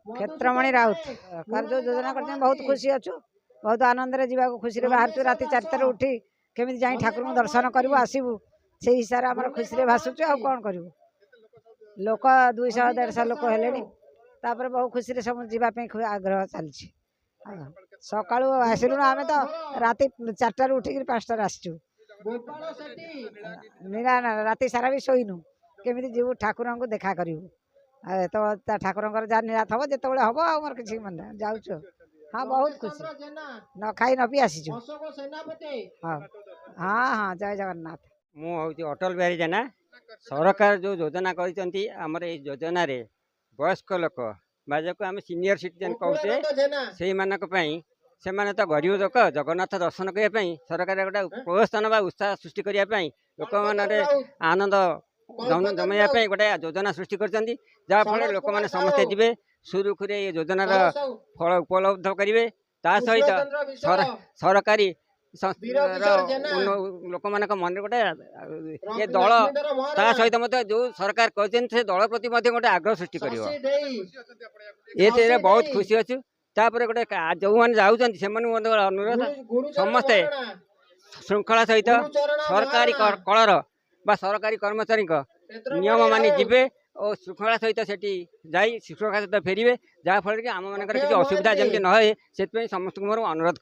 क्षेत्रमणि राउत सरकार जो योजना कर बहुत खुशी अच्छु बहुत आनंद रे जीवा खुशी रे बाहर राति 4 उठी केमी जाई ठाकुर दर्शन करू आसबू से हिसाब से आम खुशी रे भासुचु आ कौन करू लोक 200-150 लोक हेले बहुत खुशी रे सब जीवाई आग्रह चलछि सका आसलु आम तो राति 4 उठिक 5 आसचु ना राति सारा भी शोनु केमी जीव ठाकुर को देखा करू तो ठाकुर जहाँ निराश हम जो हम आमर कि मन जाऊँ हाँ बहुत खुशी न खाई न पी आसीचु हाँ हाँ हाँ जय जगन्नाथ मुझे अटल बिहारी जेना सरकार जो योजना करमर योजना रे वयस्क लोक बाजक आम सीनियर सिटीजन कहते से माने तो गरीब लोक जगन्नाथ दर्शन करने सरकार गोटे प्रोत्साहन उत्साह सृष्टि करने लोक मान आनंद जमाइवाई गोटे योजना सृष्टि कर जहाँफल लोक मैंने समस्ते जी सुरुखुरे योजनार फल उपलब्ध करेंगे सहित सरकारी लोक मान मन गोटे ये दल ता सहित जो सरकार कहते दल प्रति गोटे आग्रह सृष्टि कर बहुत खुशी अच्छु तापर गोटे जो मैंने जाऊँ से अनुरोध समस्ते श्रृंखला सहित सरकारी कलर बा सरकारी कर्मचारी नियम मानि जीवे और श्रृंखला सहित सेठी जाई श्रृंखला सहित फेरवे जहाँफल कि आम मान किसी असुविधा जमी न हुए से समस्त मोर अनुरोध।